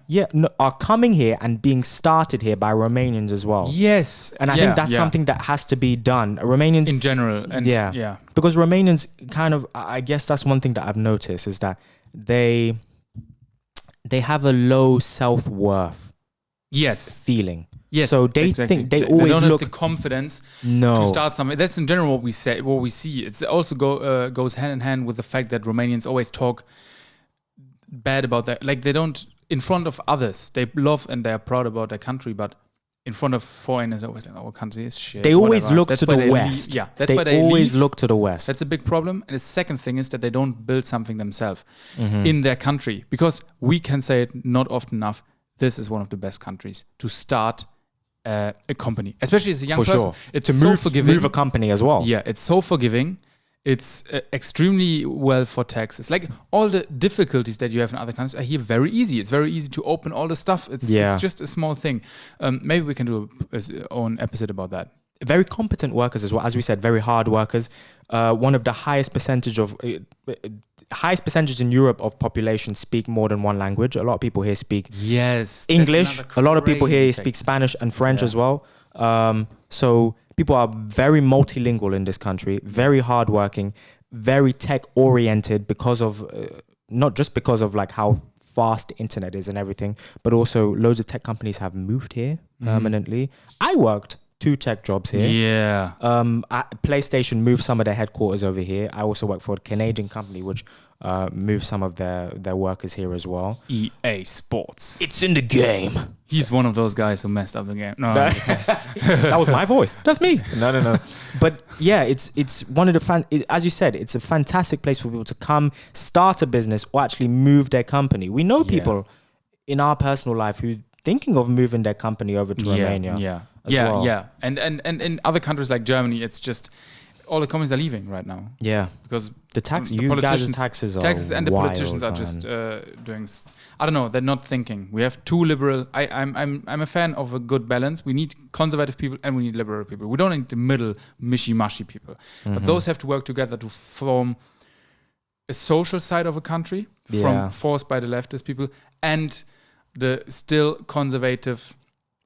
Are coming here and being started here by Romanians as well. Yes. And I think that's something that has to be done. Romanians in general. And because Romanians kind of, I guess that's one thing that I've noticed is that they have a low self-worth feeling. Yes, so they think they always don't look have the confidence to start something. That's in general what we see. It's also goes hand in hand with the fact that Romanians always talk bad about that. Like they don't in front of others. They love and they are proud about their country, but in front of foreigners, always like our country is shit. They always look to the West. That's why they always look to the West. That's a big problem. And the second thing is that they don't build something themselves in their country, because we can say it not often enough. This is one of the best countries to start a company, especially as a young person. Sure. It's to so forgiving. Move a company as well. Yeah, it's so forgiving. It's extremely well for taxes. Like all the difficulties that you have in other countries are here very easy. It's very easy to open all the stuff. It's just a small thing. Maybe we can do an own episode about that. Very competent workers as well. As we said, very hard workers. One of the highest percentage in Europe of population speak more than one language. A lot of people here speak English. A lot of people here speak Spanish and French as well. So people are very multilingual in this country, very hardworking, very tech oriented because of not just because of like how fast the internet is and everything, but also loads of tech companies have moved here permanently. I worked 2 tech jobs here. Yeah. PlayStation moved some of their headquarters over here. I also work for a Canadian company which moved some of their workers here as well. EA Sports. It's in the game. He's one of those guys who messed up the game. No, that was my voice. That's me. No. But yeah, it's one of the as you said, it's a fantastic place for people to come, start a business, or actually move their company. We know people in our personal life who thinking of moving their company over to Romania. And in other countries like Germany, it's just all the companies are leaving right now. Yeah. Because the taxes are and the wild, politicians are just doing. I don't know. They're not thinking. We have two liberal. I'm a fan of a good balance. We need conservative people and we need liberal people. We don't need the middle mishy-mushy people. But those have to work together to form a social side of a country forced by the leftist people and the still conservative.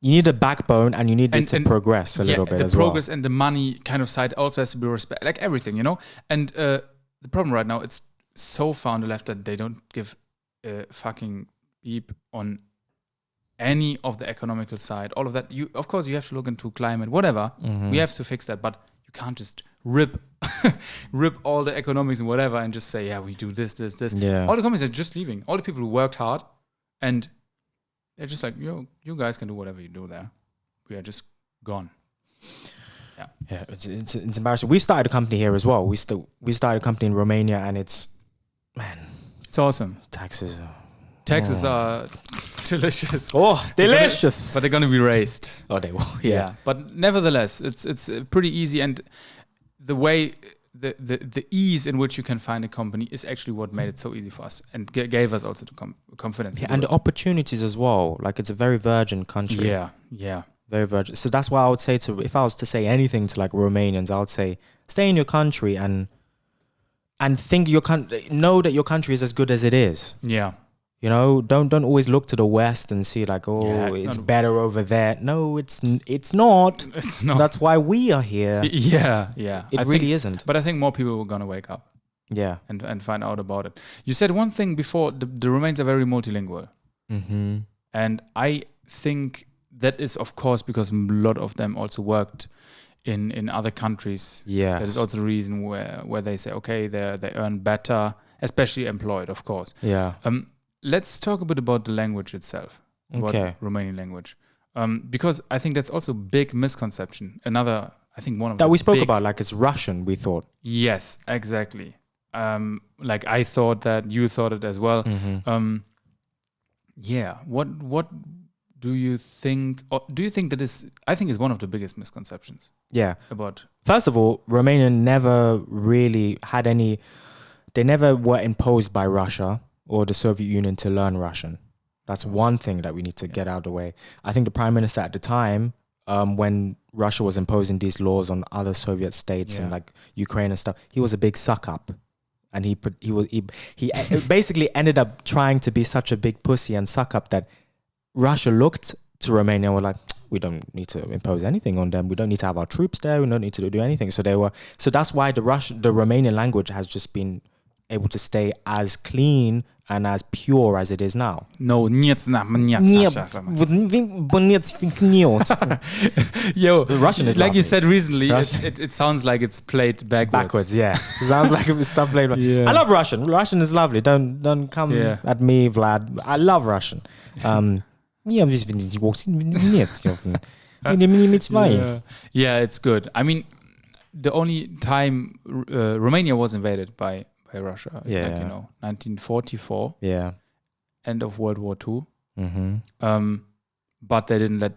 You need a backbone and you need it to progress a little bit as well. The progress and the money kind of side also has to be respect, like everything, you know? And the problem right now, it's so far on the left that they don't give a fucking beep on any of the economical side, all of that. Of course, you have to look into climate, whatever. We have to fix that, but you can't just rip all the economics and whatever and just say, yeah, we do this. Yeah. All the companies are just leaving. All the people who worked hard and they're just like, you guys can do whatever you do there. We are just gone. Yeah, it's embarrassing. We started a company here as well. We started a company in Romania, and it's awesome. Taxes are delicious. Oh, delicious! But they're gonna be raised. Oh, they will. Yeah. But nevertheless, it's pretty easy, and the way. The ease in which you can find a company is actually what made it so easy for us and gave us also the confidence. Yeah, and the opportunities as well. Like, it's a very virgin country. Yeah. Very virgin. So that's why I would say if I was to say anything to like Romanians, I would say stay in your country and think know that your country is as good as it is. Yeah. You know, don't always look to the West and see like, it's better over there. No, it's not. It's not. That's why we are here. Yeah. It really isn't. But I think more people are gonna wake up. Yeah. And find out about it. You said one thing before. The Romanians are very multilingual. Mm-hmm. And I think that is, of course, because a lot of them also worked in other countries. Yeah. That is also the reason where they say, okay, they earn better, especially employed, of course. Yeah. Let's talk a bit about the language itself, about Romanian language, because I think that's also a big misconception. Another, I think one of that we spoke about, like it's Russian. We thought. Yes, exactly. Like I thought that, you thought it as well. Mm-hmm. What do you think? Or do you think that is? I think is one of the biggest misconceptions. Yeah. About first of all, Romanian never really had any. They never were imposed by Russia or the Soviet Union to learn Russian. That's one thing that we need to get out of the way. I think the prime minister at the time, when Russia was imposing these laws on other Soviet states and like Ukraine and stuff, he was a big suck up, and he basically ended up trying to be such a big pussy and suck up that Russia looked to Romania and were like, we don't need to impose anything on them. We don't need to have our troops there. We don't need to do anything. So that's why the Romanian language has just been able to stay as clean and as pure as it is now. No, Yo, Russian is like lovely. You said recently. It sounds like it's played backwards. Yeah, it sounds like it's stuff played. I love Russian. Russian is lovely. Don't come at me, Vlad. I love Russian. Yeah, it's good. I mean, the only time Romania was invaded by Russia, 1944. Yeah, end of World War II. Mm-hmm. But they didn't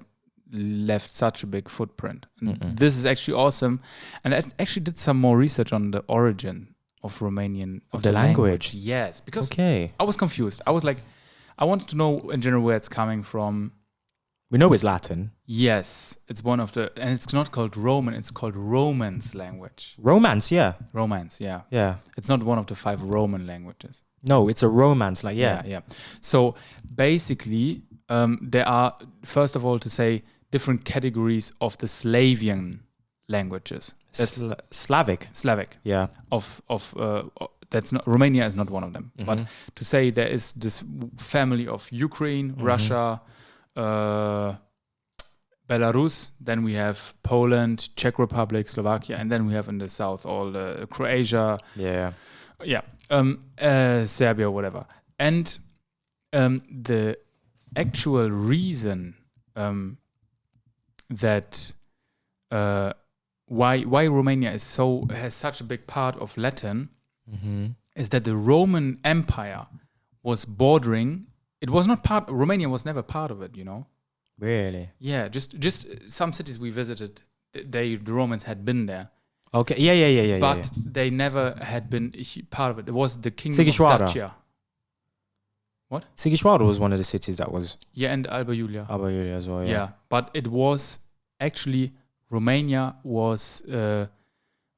left such a big footprint. And this is actually awesome. And I actually did some more research on the origin of Romanian of the language. Yes, because I was confused. I was like, I wanted to know in general where it's coming from. We know it's Latin. Yes, it's one of the, and it's not called Roman, it's called Romance language. Romance, yeah. Romance, yeah. Yeah. It's not one of the 5 Roman languages. No, it's a Romance, Yeah. So basically, there are, first of all, to say different categories of the Slavian languages. That's Slavic. Yeah. That's not, Romania is not one of them. But to say there is this family of Ukraine, Russia, Belarus, then we have Poland, Czech Republic, Slovakia, and then we have in the south all the Croatia, Serbia, whatever. And the actual reason that why Romania has such a big part of Latin is that the Roman Empire was bordering. It was not part. Romania was never part of it, you know. Really? Yeah, just some cities we visited, the Romans had been there. Okay, yeah. But they never had been part of it. It was the kingdom of Dacia. What? Sighishuara was one of the cities that was... Yeah, and Alba Iulia. Alba Iulia as well, Yeah, but it was actually... Romania was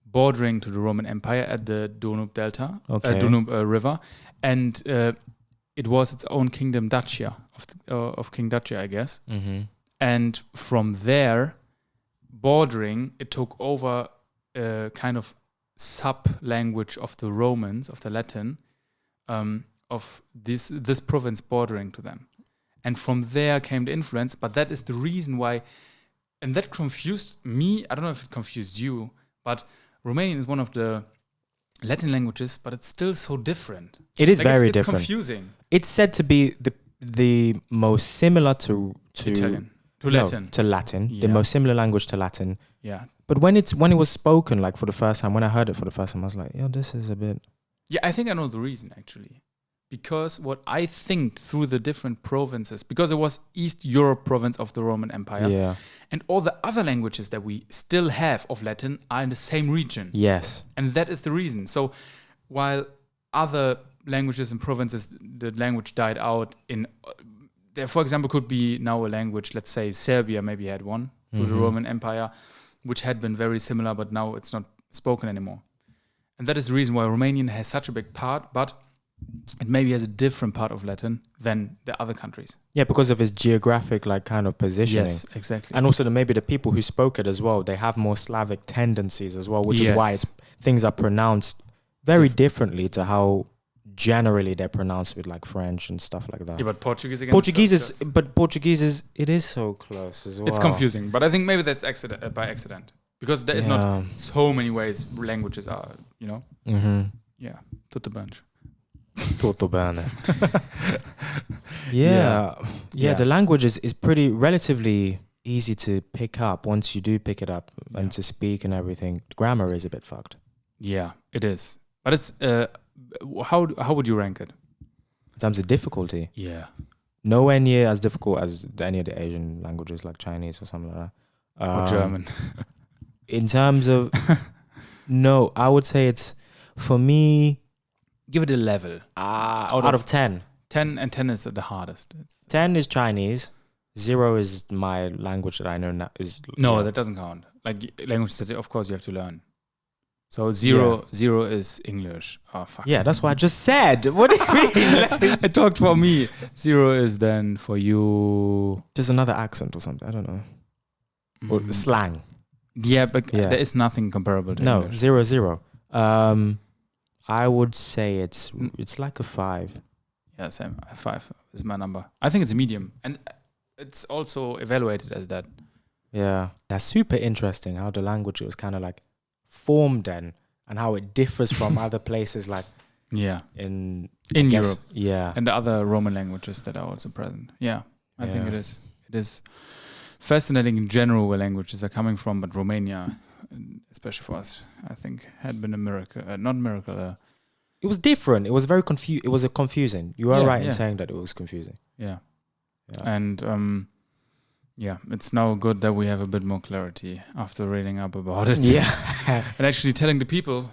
bordering to the Roman Empire at the Danube Delta, Danube River, and it was its own kingdom, Dacia, of King Dacia, I guess. Mm-hmm. And from there, bordering, it took over a kind of sub-language of the Romans, of the Latin, of this province bordering to them. And from there came the influence, but that is the reason why, and that confused me, I don't know if it confused you, but Romanian is one of the Latin languages, but it's still so different. It is very it's different. Confusing. It's said to be the most similar to Italian. To Latin. The most similar language to Latin. Yeah. But when it was spoken, like for the first time, when I heard it for the first time, I was like, yeah, this is a bit... Yeah, I think I know the reason, actually. Because what I think through the different provinces, because it was East Europe province of the Roman Empire, yeah, and all the other languages that we still have of Latin are in the same region. Yes. And that is the reason. So while other languages and provinces, the language died out in... there, for example, could be now a language, let's say Serbia maybe had one through the Roman Empire, which had been very similar, but now it's not spoken anymore. And that is the reason why Romanian has such a big part, but it maybe has a different part of Latin than the other countries. Yeah, because of its geographic kind of positioning. Yes, exactly. And also maybe the people who spoke it as well, they have more Slavic tendencies as well, which is why things are pronounced very differently to how generally they're pronounced with like French and stuff like that. Yeah, but Portuguese again. Portuguese is so close as well. It's confusing, but I think maybe that's by accident, because there is not so many ways languages are, you know. Mm-hmm. Yeah, tutto bene. Tutto bene. Yeah, the language is pretty relatively easy to pick up once you do pick it up and to speak and everything. Grammar is a bit fucked. Yeah, it is. But it's how would you rank it in terms of difficulty? Yeah, nowhere near as difficult as any of the Asian languages like Chinese or something like that. Or German. In terms of no, I would say it's, for me, give it a level. Out of 10. 10, and 10 is the hardest. 10 is Chinese. 0 is my language that I know now. That doesn't count. Like language that, of course, you have to learn. So 0 is English. Oh, fuck. Yeah, that's what I just said. What do you mean? I talked for me. 0 is then for you. Just another accent or something. I don't know. Or slang. Yeah, but there is nothing comparable to English. 0 is 0. I would say it's like a 5. Yeah, same. 5 is my number. I think it's a medium, and it's also evaluated as that. Yeah, that's super interesting how the language was kind of like formed then, and how it differs from other places like in Europe. Yeah, and the other Roman languages that are also present. Yeah, I think it is. It is fascinating in general where languages are coming from, but Romania, especially for us, I think had been a miracle. Not a miracle. It was different. It was very confusing. It was confusing. You are right in saying that it was confusing. Yeah. And it's now good that we have a bit more clarity after reading up about it. Yeah. And actually telling the people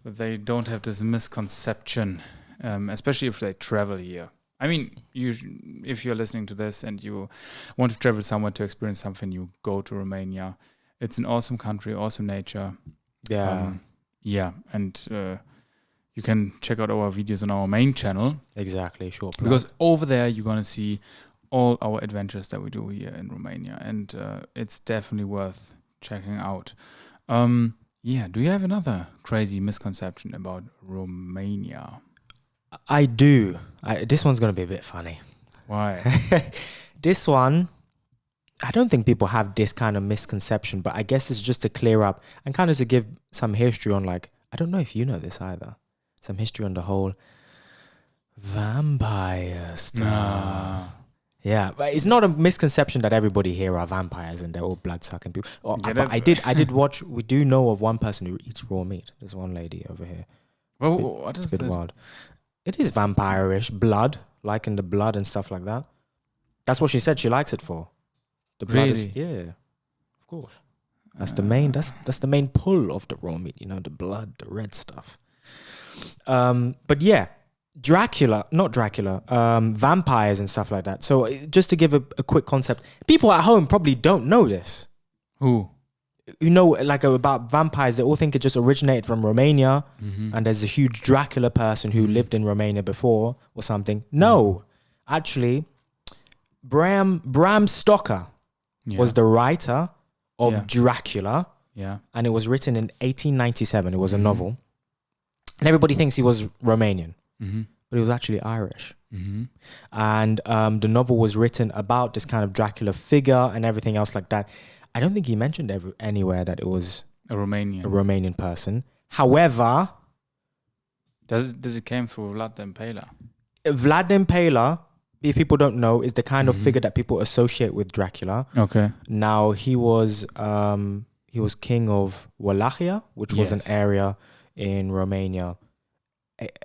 that they don't have this misconception, especially if they travel here. I mean, if you're listening to this and you want to travel somewhere to experience something, you go to Romania. It's an awesome country, awesome nature. Yeah. And you can check out our videos on our main channel. Exactly, sure. Because over there, you're going to see all our adventures that we do here in Romania. And it's definitely worth checking out. Do you have another crazy misconception about Romania? I do. This one's going to be a bit funny. Why? This one, I don't think people have this kind of misconception, but I guess it's just to clear up and kind of to give some history on, like, I don't know if you know this either, some history on the whole vampire stuff. Yeah, but it's not a misconception that everybody here are vampires and they're all blood-sucking people. But I did watch, we do know of one person who eats raw meat. There's one lady over here. It's a bit wild. It is vampire-ish, blood, like in the blood and stuff like that. That's what she said she likes it for. The blood is, yeah, of course. That's the main. That's the main pull of the raw meat. The blood, the red stuff. But yeah, vampires and stuff like that. So just to give a quick concept, people at home probably don't know this. Who? Like about vampires, they all think it just originated from Romania, and there's a huge Dracula person who lived in Romania before or something. No, actually, Bram Stoker was the writer of Dracula. Yeah. And it was written in 1897. It was a novel. And everybody thinks he was Romanian, but he was actually Irish. And the novel was written about this kind of Dracula figure and everything else like that. I don't think he mentioned anywhere that it was a Romanian person. However, did it came through Vlad the Impaler? Vlad the Impaler, if people don't know, is the kind of figure that people associate with Dracula. Okay. Now he was king of Wallachia, which was an area in Romania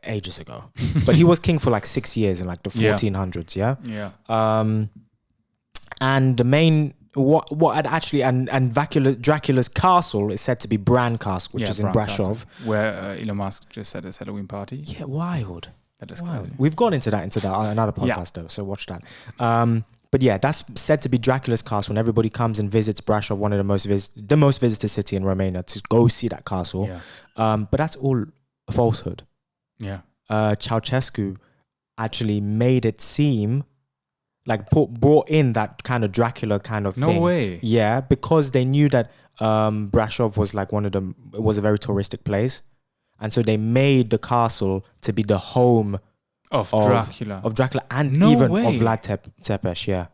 ages ago. But he was king for like 6 years in like the 1400s. Yeah. And the main what had actually and Dracula's castle is said to be Bran Castle, which is in Brasov, where Elon Musk just said his Halloween party. Yeah, wild. That is crazy. We've gone into that another podcast though, so watch that. But yeah, that's said to be Dracula's castle, and everybody comes and visits Brasov, one of the most visited city in Romania, to go see that castle. Yeah. But that's all a falsehood. Yeah. Ceausescu actually made it seem like brought in that kind of Dracula kind of thing. No way. Yeah, because they knew that Brasov was like it was a very touristic place. And so they made the castle to be the home of Dracula. Of Dracula and No even way. of Vlad Tepes, yeah.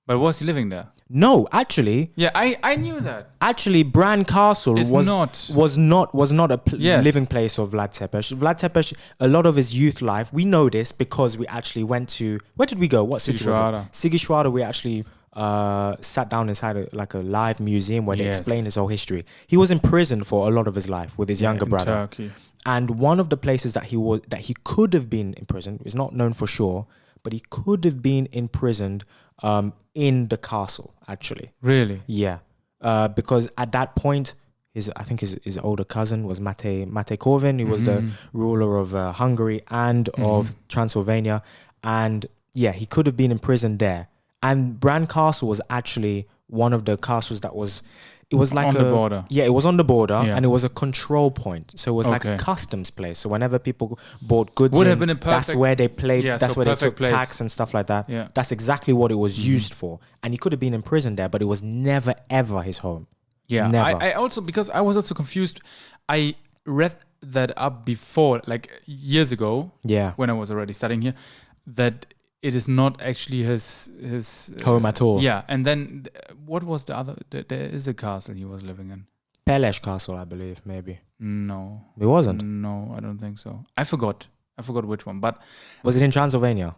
But was he living there? No, actually. Yeah, I knew that. Actually, Bran Castle was not a living place of Vlad Tepes. Vlad Tepes, a lot of his youth life, we know this because we actually went to, where did we go? What city was it? Sighishuara. We actually sat down inside a live museum where they explain his whole history. He was in prison for a lot of his life with his younger brother. Turkey. And one of the places that he could have been imprisoned is not known for sure, but he could have been imprisoned in the castle, actually. Really? Yeah. Because at that point, his older cousin was Mate Corvin, who was the ruler of Hungary and of Transylvania. And yeah, he could have been imprisoned there. And Bran Castle was actually one of the castles that was like on the border. Yeah, it was on the border, and it was a control point. So it was like a customs place. So whenever people bought goods, have been a perfect, that's where they played. That's where they took place. Tax and stuff like that. Yeah. That's exactly what it was used for. And he could have been imprisoned there, but it was never ever his home. Yeah, never. I also, because I was also confused. I read that up before, like years ago. Yeah, when I was already studying here, that it is not actually his home at all. Yeah, and then what was the other? There is a castle he was living in. Peleș Castle, I believe, maybe. No, it wasn't. No, I don't think so. I forgot which one, but was it in Transylvania?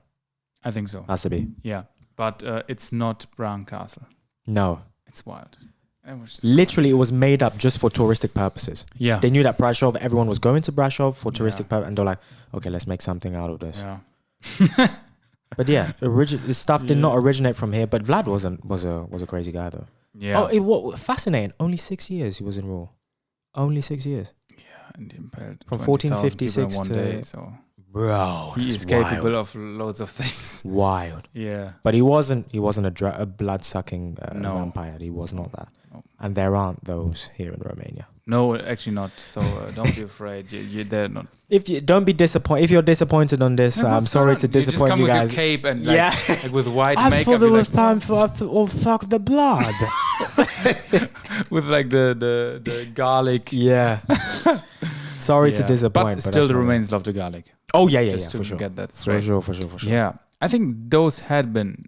I think so. Has to be. Yeah, but it's not Bran Castle. No, it's wild. Literally, it was made up just for touristic purposes. Yeah, they knew that Brasov, everyone was going to Brasov for touristic purposes, and they're like, okay, let's make something out of this. Yeah. But yeah, stuff did not originate from here. But Vlad was a crazy guy though. Yeah. Oh, fascinating. Only 6 years he was in rule. Only 6 years. Yeah, and he impaled from 1456 to day, so. Bro, he is capable of loads of things. Wild. Yeah. But he wasn't a blood-sucking vampire. He was not that. No. And there aren't those here in Romania. No, actually not. So don't be afraid. They're not. Don't be disappointed. If you're disappointed on this, I'm sorry to disappoint you guys. Just come with your cape and like with white I makeup. I thought it was time for us to all suck the blood. With like the garlic. Yeah. Sorry to disappoint. But still, the Romanians love the garlic. Oh yeah, just to for sure. Get that straight. For sure. Yeah, I think those had been.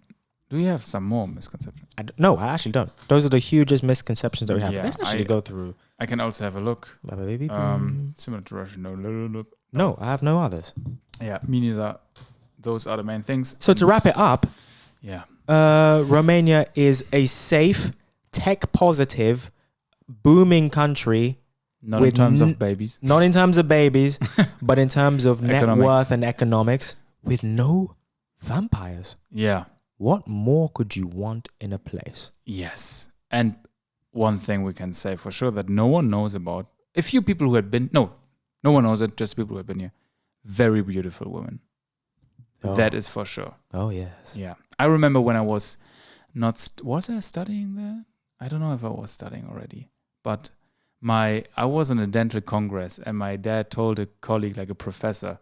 Do we have some more misconceptions? No, I actually don't. Those are the hugest misconceptions that we have. Yeah, Let's actually go through. I can also have a look. Similar to Russian. No, I have no others. Yeah, me neither. Those are the main things. So to wrap it up, Romania is a safe, tech-positive, booming country. Not in terms of babies. Not in terms of babies, but in terms of net worth and economics, with no vampires. Yeah. What more could you want in a place? Yes. And one thing we can say for sure that no one knows about. A few people who had been, no one knows it, just people who had been here. Very beautiful women. Oh. That is for sure. Oh, yes. Yeah. I remember when I was was I studying there? I don't know if I was studying already, but I was in a dental congress and my dad told a colleague, like a professor,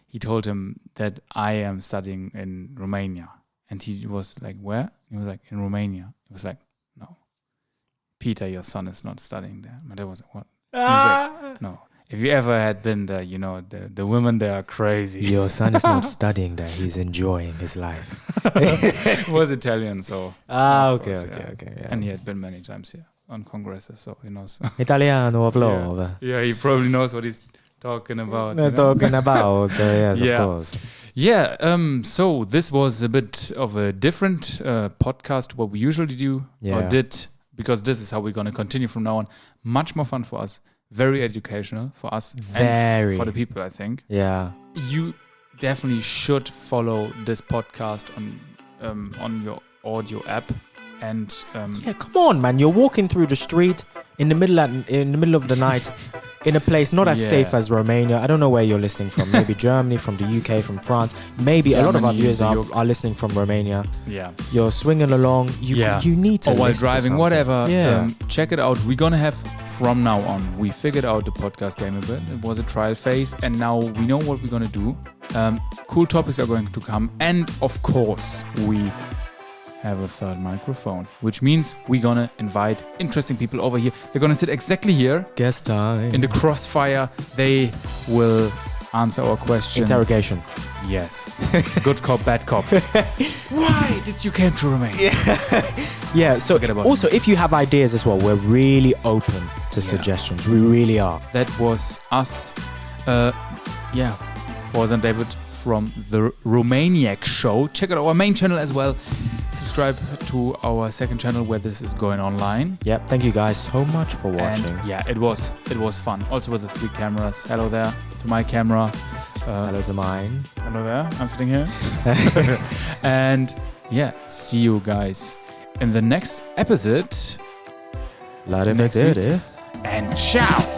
he told him that I am studying in Romania. And he was like, where? He was like, in Romania. He was like, no, Peter, your son is not studying there. My dad was like, what? He was like, no. If you ever had been there, you know, the women there are crazy. Your son is not studying there. He's enjoying his life. He was Italian, so. Okay. Yeah. And he had been many times here on congresses, so he knows. Italiano of love. Yeah, he probably knows what he's talking about. Yes, of course. Yeah, so this was a bit of a different podcast to what we usually do or did, because this is how we're going to continue from now on. Much more fun for us. Very educational for us. And for the people, I think. Yeah. You definitely should follow this podcast on your audio app. And come on, man! You're walking through the street in the middle of the night, in a place not as safe as Romania. I don't know where you're listening from. Maybe Germany, from the UK, from France. Maybe Germany, a lot of our viewers are listening from Romania. Yeah, you're swinging along. You need to. Or while driving, whatever. Yeah. Check it out. We're gonna have from now on. We figured out the podcast game a bit. It was a trial phase, and now we know what we're gonna do. Cool topics are going to come, and of course we have a third microphone, which means we're gonna invite interesting people over here. They're gonna sit exactly here. Guest time. In the crossfire. They will answer our questions. Interrogation. Yes. Good cop, bad cop. Why did you came to Romania? Yeah, so also if you have ideas as well, we're really open to suggestions. We really are. That was us. Foz and David from the Romaniac show. Check out our main channel as well. Subscribe to our second channel where this is going online. Yeah, thank you guys so much for watching. And it was fun. Also with the 3 cameras. Hello there to my camera. Hello to mine. Hello there. I'm sitting here. And see you guys in the next episode. Next week. And ciao.